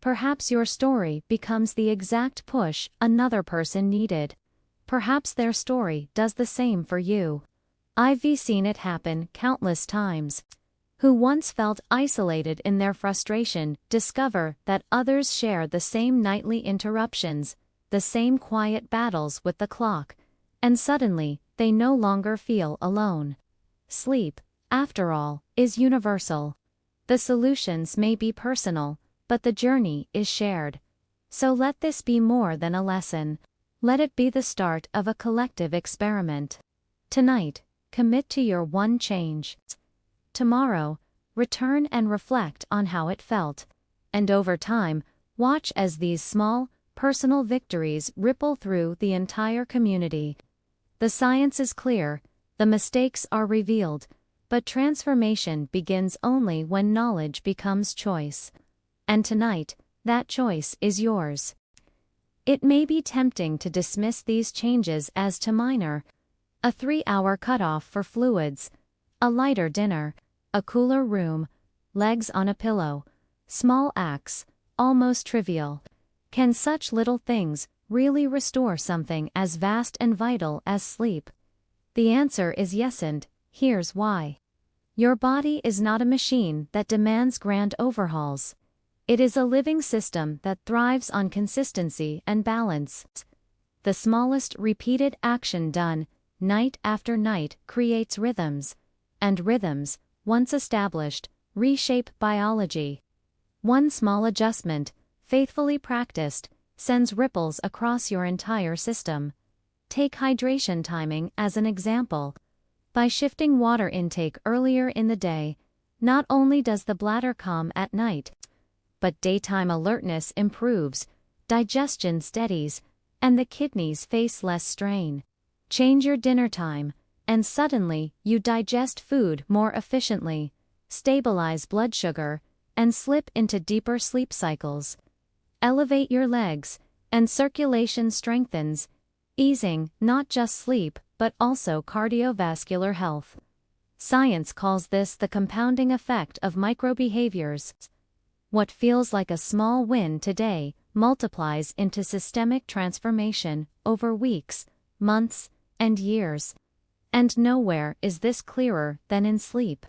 Perhaps your story becomes the exact push another person needed. Perhaps their story does the same for you. I've seen it happen countless times. Who once felt isolated in their frustration discover that others share the same nightly interruptions, the same quiet battles with the clock, and suddenly, they no longer feel alone. Sleep, after all, is universal. The solutions may be personal, but the journey is shared. So let this be more than a lesson. Let it be the start of a collective experiment. Tonight, commit to your one change. Tomorrow, return and reflect on how it felt. And over time, watch as these small, personal victories ripple through the entire community. The science is clear, the mistakes are revealed, but transformation begins only when knowledge becomes choice. And tonight, that choice is yours. It may be tempting to dismiss these changes as too minor. A 3-hour cutoff for fluids, a lighter dinner, a cooler room, legs on a pillow, small acts, almost trivial. Can such little things really restore something as vast and vital as sleep? The answer is yes, and here's why. Your body is not a machine that demands grand overhauls. It is a living system that thrives on consistency and balance. The smallest repeated action done, night after night, creates rhythms, and rhythms, once established, reshape biology. One small adjustment, faithfully practiced, sends ripples across your entire system. Take hydration timing as an example. By shifting water intake earlier in the day, not only does the bladder calm at night, but daytime alertness improves, digestion steadies, and the kidneys face less strain. Change your dinner time, and suddenly you digest food more efficiently, stabilize blood sugar, and slip into deeper sleep cycles. Elevate your legs, and circulation strengthens, easing not just sleep but also cardiovascular health. Science calls this the compounding effect of microbehaviors. What feels like a small win today multiplies into systemic transformation over weeks, months, and years. And nowhere is this clearer than in sleep.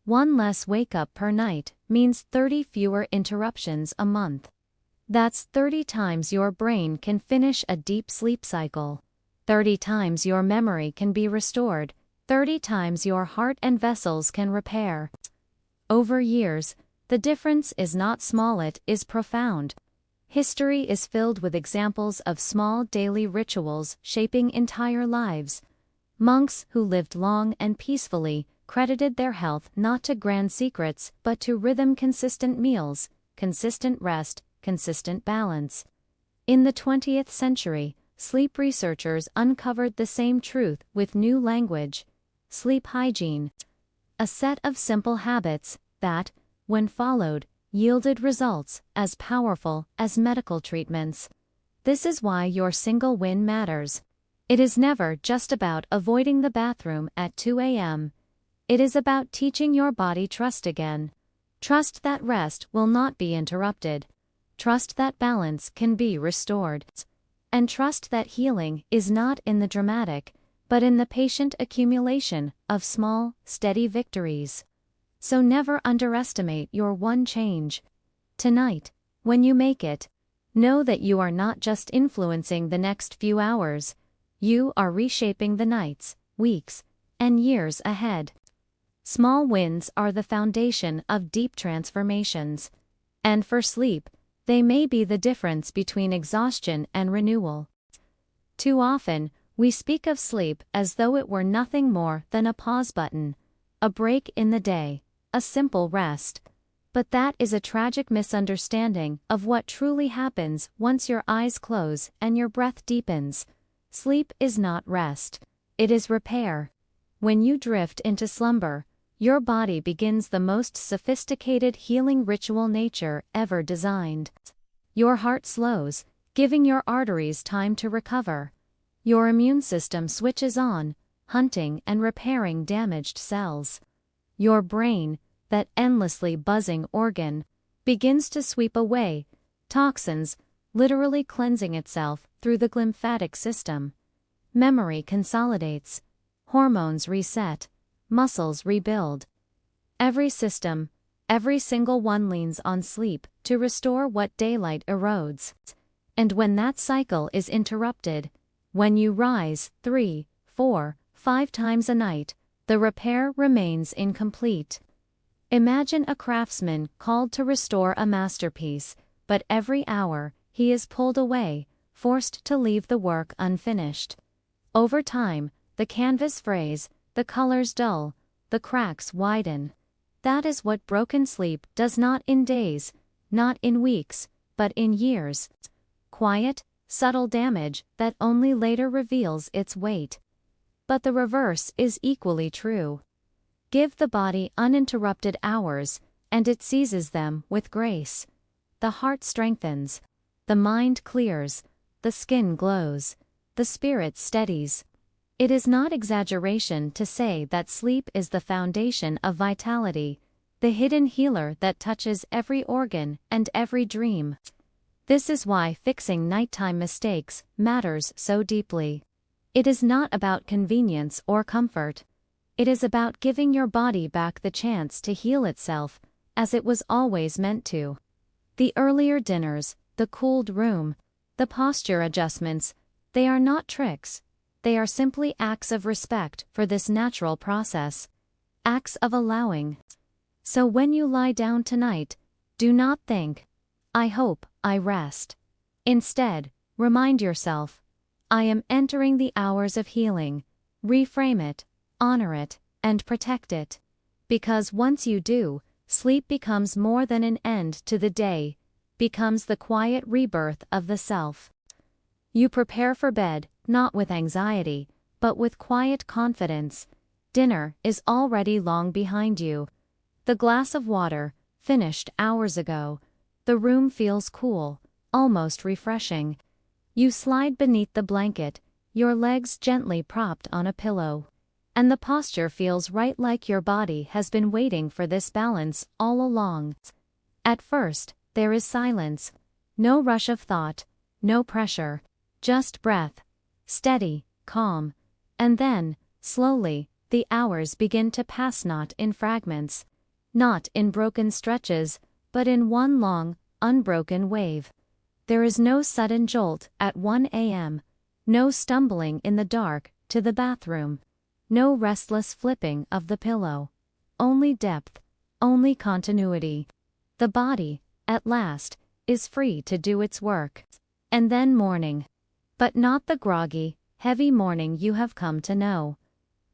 One less wake-up per night means 30 fewer interruptions a month. That's 30 times your brain can finish a deep sleep cycle. 30 times your memory can be restored. 30 times your heart and vessels can repair. Over years, The difference is not small, it is profound. History is filled with examples of small daily rituals shaping entire lives. Monks who lived long and peacefully credited their health not to grand secrets but to rhythm, consistent meals, consistent rest, consistent balance. In the 20th century, sleep researchers uncovered the same truth with new language: sleep hygiene. A set of simple habits that, when followed, yielded results as powerful as medical treatments. This is why your single win matters. It is never just about avoiding the bathroom at 2 a.m. It is about teaching your body trust again. Trust that rest will not be interrupted. Trust that balance can be restored. And trust that healing is not in the dramatic, but in the patient accumulation of small, steady victories. So never underestimate your one change. Tonight, when you make it, know that you are not just influencing the next few hours, you are reshaping the nights, weeks, and years ahead. Small wins are the foundation of deep transformations. And for sleep, they may be the difference between exhaustion and renewal. Too often, we speak of sleep as though it were nothing more than a pause button, a break in the day, a simple rest. But that is a tragic misunderstanding of what truly happens once your eyes close and your breath deepens. Sleep is not rest. It is repair. When you drift into slumber, your body begins the most sophisticated healing ritual nature ever designed. Your heart slows, giving your arteries time to recover. Your immune system switches on, hunting and repairing damaged cells. Your brain, that endlessly buzzing organ, begins to sweep away toxins, literally cleansing itself through the lymphatic system. Memory consolidates. Hormones reset. Muscles rebuild. Every system, every single one leans on sleep to restore what daylight erodes. And when that cycle is interrupted, when you rise 3, 4, 5 times a night, the repair remains incomplete. Imagine a craftsman called to restore a masterpiece, but every hour, he is pulled away, forced to leave the work unfinished. Over time, the canvas frays, the colors dull, the cracks widen. That is what broken sleep does, not in days, not in weeks, but in years. Quiet, subtle damage that only later reveals its weight. But the reverse is equally true. Give the body uninterrupted hours, and it seizes them with grace. The heart strengthens, the mind clears, the skin glows, the spirit steadies. It is not exaggeration to say that sleep is the foundation of vitality, the hidden healer that touches every organ and every dream. This is why fixing nighttime mistakes matters so deeply. It is not about convenience or comfort. It is about giving your body back the chance to heal itself, as it was always meant to. The earlier dinners, the cooled room, the posture adjustments, they are not tricks. They are simply acts of respect for this natural process, acts of allowing. So when you lie down tonight, do not think, "I hope I rest." Instead, remind yourself, "I am entering the hours of healing." Reframe it, honor it, and protect it. Because once you do, sleep becomes more than an end to the day, becomes the quiet rebirth of the self. You prepare for bed, not with anxiety, but with quiet confidence. Dinner is already long behind you. The glass of water, finished hours ago. The room feels cool, almost refreshing. You slide beneath the blanket, your legs gently propped on a pillow. And the posture feels right, like your body has been waiting for this balance all along. At first, there is silence. No rush of thought, no pressure. Just breath. Steady, calm. And then, slowly, the hours begin to pass, not in fragments, not in broken stretches, but in one long, unbroken wave. There is no sudden jolt at 1 a.m., no stumbling in the dark to the bathroom, no restless flipping of the pillow. Only depth, only continuity. The body, at last, is free to do its work. And then morning. But not the groggy, heavy morning you have come to know.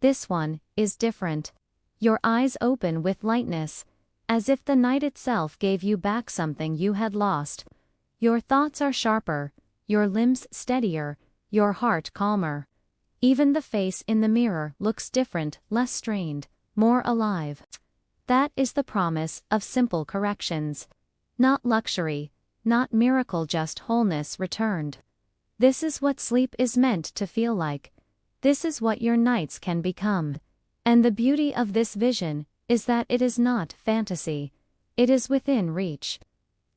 This one is different. Your eyes open with lightness, as if the night itself gave you back something you had lost. Your thoughts are sharper, your limbs steadier, your heart calmer. Even the face in the mirror looks different, less strained, more alive. That is the promise of simple corrections. Not luxury, not miracle, just wholeness returned. This is what sleep is meant to feel like. This is what your nights can become. And the beauty of this vision is that it is not fantasy. It is within reach.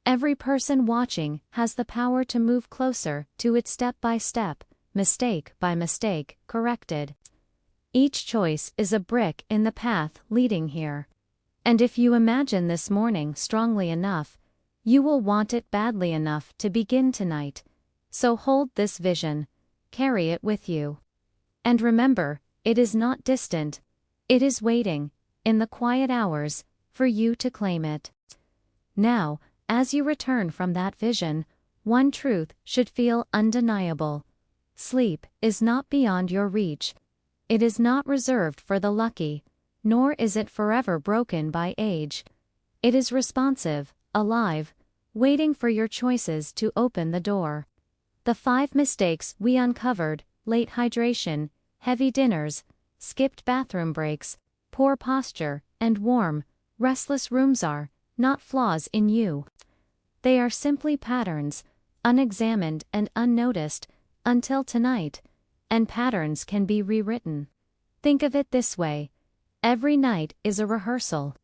Every person watching has the power to move closer to it, step by step, mistake by mistake, corrected. Each choice is a brick in the path leading here. And if you imagine this morning strongly enough, you will want it badly enough to begin tonight. So hold this vision, carry it with you. And remember, it is not distant. It is waiting, in the quiet hours, for you to claim it. Now, as you return from that vision, one truth should feel undeniable. Sleep is not beyond your reach. It is not reserved for the lucky, nor is it forever broken by age. It is responsive, alive, waiting for your choices to open the door. The 5 mistakes we uncovered: late hydration, heavy dinners, skipped bathroom breaks, poor posture, and warm, restless rooms are not flaws in you. They are simply patterns, unexamined and unnoticed, until tonight, and patterns can be rewritten. Think of it this way: every night is a rehearsal,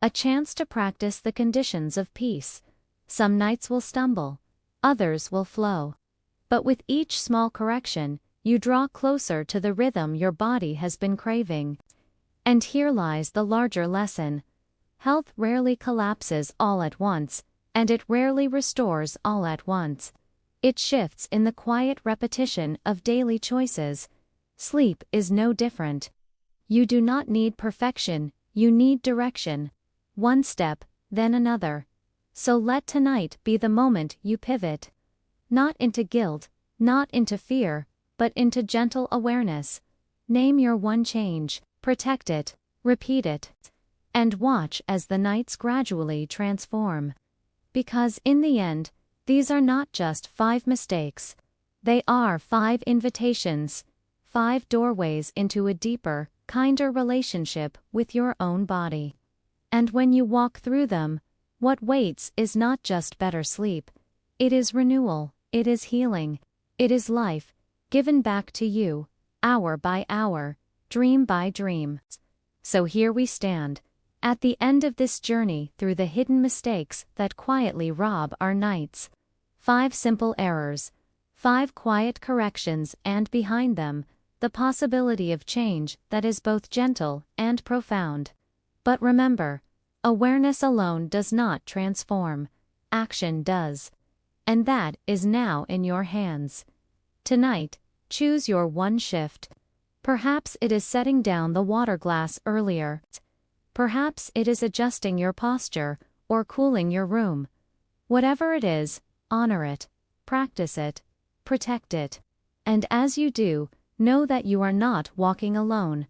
a chance to practice the conditions of peace. Some nights will stumble, others will flow. But with each small correction, you draw closer to the rhythm your body has been craving. And here lies the larger lesson. Health rarely collapses all at once, and it rarely restores all at once. It shifts in the quiet repetition of daily choices. Sleep is no different. You do not need perfection, you need direction. One step, then another. So let tonight be the moment you pivot. Not into guilt, not into fear, but into gentle awareness. Name your one change, protect it, repeat it, and watch as the nights gradually transform. Because in the end, these are not just 5 mistakes. They are 5 invitations, 5 doorways into a deeper, kinder relationship with your own body. And when you walk through them, what waits is not just better sleep. It is renewal, it is healing, it is life, given back to you, hour by hour, dream by dream. So here we stand, at the end of this journey through the hidden mistakes that quietly rob our nights. 5 simple errors, 5 quiet corrections, and behind them, the possibility of change that is both gentle and profound. But remember, awareness alone does not transform, action does. And that is now in your hands. Tonight, choose your one shift. Perhaps it is setting down the water glass earlier. Perhaps it is adjusting your posture, or cooling your room. Whatever it is, honor it, practice it, protect it. And as you do, know that you are not walking alone.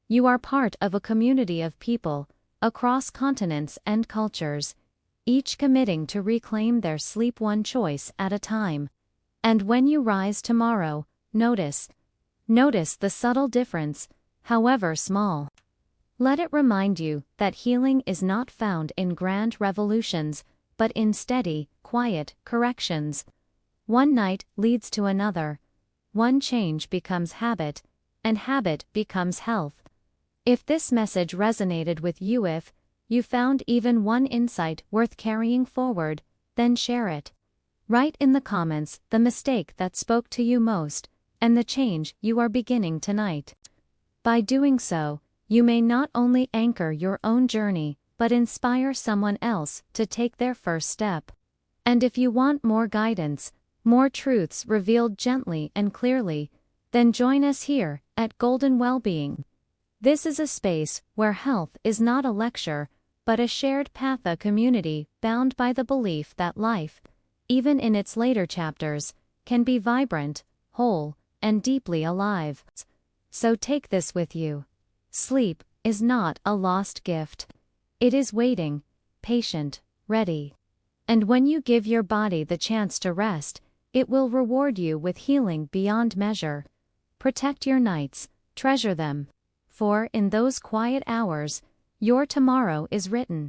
You are part of a community of people, across continents and cultures, each committing to reclaim their sleep one choice at a time. And when you rise tomorrow, notice the subtle difference, however small. Let it remind you that healing is not found in grand revolutions, but in steady, quiet corrections. One night leads to another. One change becomes habit, and habit becomes health. If this message resonated with you, if you found even one insight worth carrying forward, then share it. Write in the comments the mistake that spoke to you most, and the change you are beginning tonight. By doing so, you may not only anchor your own journey, but inspire someone else to take their first step. And if you want more guidance, more truths revealed gently and clearly, then join us here at Golden Wellbeing. This is a space where health is not a lecture, but a shared patha community bound by the belief that life, even in its later chapters, can be vibrant, whole, and deeply alive. So take this with you. Sleep is not a lost gift. It is waiting, patient, ready. And when you give your body the chance to rest, it will reward you with healing beyond measure. Protect your nights, treasure them. For in those quiet hours, your tomorrow is written.